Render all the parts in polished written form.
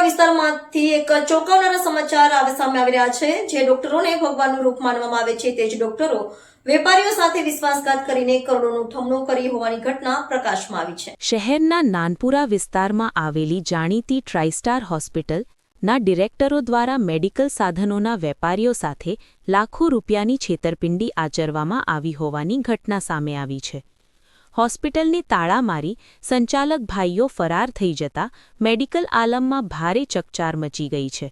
વિસ્તારમાંથી એક ચોંકાવનારા સમાચાર સામે આવી રહ્યા છે। જે ડોક્ટરોને ભગવાનનું રૂપ માનવામાં આવે છે તે જ ડોક્ટરો વેપારીઓ સાથે વિશ્વાસઘાત કરીને કરોડોનું ઠમણું કરી હોવાની ઘટના પ્રકાશમાં આવી છે। શહેરના નાનપુરા વિસ્તારમાં આવેલી જાણીતી ટ્રાઇસ્ટાર હોસ્પિટલના ડિરેક્ટરો દ્વારા મેડિકલ સાધનોના વેપારીઓ સાથે લાખો રૂપિયાની છેતરપિંડી આચરવામાં આવી હોવાની ઘટના સામે આવી છે। હોસ્પિટલને તાળા મારી સંચાલક ભાઈઓ ફરાર થઈ જતા મેડિકલ આલમમાં ભારે ચકચાર મચી ગઈ છે।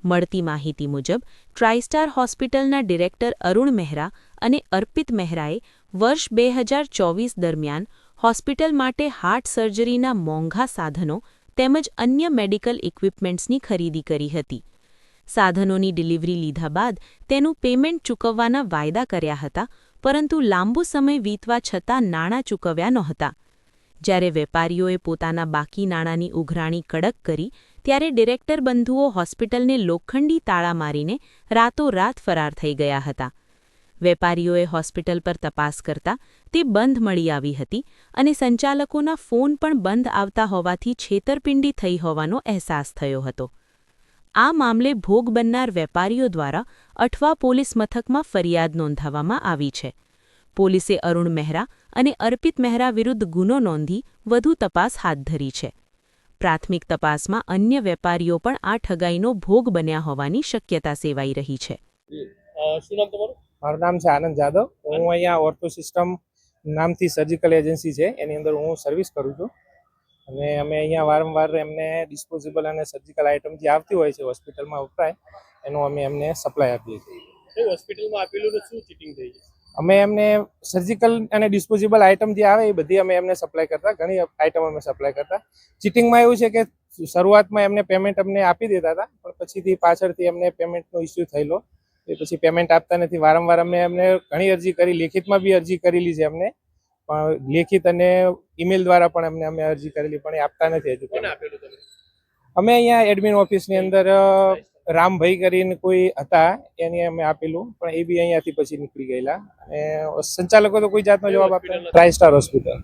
મળતી માહિતી મુજબ ટ્રાઇસ્ટાર હોસ્પિટલના ડિરેક્ટર અરુણ મહેરા અને અર્પિત મહેરાએ વર્ષ 2024 દરમિયાન હોસ્પિટલ માટે હાર્ટ સર્જરીના મોંઘા સાધનો તેમજ અન્ય મેડિકલ ઇક્વિપમેન્ટ્સની ખરીદી કરી હતી। સાધનોની ડિલિવરી લીધા બાદ તેનું પેમેન્ટ ચૂકવવાના વાયદા કર્યા હતા, પરંતુ લાંબો સમય વીતવા છતાં નાણાં ચૂકવ્યા નહોતા। જ્યારે વેપારીઓએ પોતાના બાકી નાણાંની ઉઘરાણી કડક કરી ત્યારે ડિરેક્ટર બંધુઓ હોસ્પિટલને લોખંડી તાળા મારીને રાતોરાત ફરાર થઈ ગયા હતા। વેપારીઓએ હોસ્પિટલ પર તપાસ કરતા તે બંધ મળી આવી હતી અને સંચાલકોના ફોન પણ બંધ આવતા હોવાથી છેતરપિંડી થઈ હોવાનો અહેસાસ થયો હતો। આ મામલે ભોગ બનનાર વેપારીઓ દ્વારા અઠવા પોલીસ મથકમાં ફરિયાદ નોંધાવવામાં આવી છે। પોલીસે અરુણ મહેરા અને અર્પિત મહેરા વિરુદ્ધ ગુનો નોંધી વધુ તપાસ હાથ ધરી છે। પ્રાથમિક તપાસમાં અન્ય વેપારીઓ પણ આ ઠગાઈનો ભોગ બન્યા હોવાની શક્યતા સેવાઈ રહી છે। શું નામ તમારું? મારું નામ છે આનંદ જાદવ। હું અહીંયા ઓર્થો સિસ્ટમ નામથી સર્જિકલ એજન્સી છે એની અંદર હું સર્વિસ કરું છું અને અમે અહીંયા વારંવાર એમને ડિસ્પોઝેબલ અને સર્જિકલ આઇટમ જે આવતી હોય છે હોસ્પિટલમાં વપરાય એનું અમે એમને સપ્લાય આપીએ છીએ। હોસ્પિટલમાં આપેલું શું ચીટિંગ થઈ છે? અમે એમને સર્જિકલ અને ડિસ્પોઝેબલ આઇટમ જે આવે એ બધી અમે એમને સપ્લાય કરતા, ઘણી આઇટમ અમે સપ્લાય કરતા। ચીટિંગમાં એવું છે કે શરૂઆતમાં એમને પેમેન્ટ અમને આપી દેતા હતા, પણ પછીથી પાછળથી એમને પેમેન્ટનો ઇસ્યુ થયેલો, એ પછી પેમેન્ટ આપતા નથી। વારંવાર અમે એમને ઘણી અરજી કરી, લેખિતમાં બી અરજી કરેલી છે એમને, પણ લેખિત અને ઈમેલ દ્વારા પણ અમે અરજી કરેલી, પણ એ આપતા નથી હજુ। કોને આપેલું તમે? અમે અહીંયા એડમિન ઓફિસની અંદર રામભાઈ કરીને કોઈ હતા એની અમે આપેલું, પણ એ બી અહીંયાથી પછી નીકળી ગયેલા અને સંચાલકો તો કોઈ જાતનો જવાબ આપતા। ટ્રાઇસ્ટાર હોસ્પિટલ।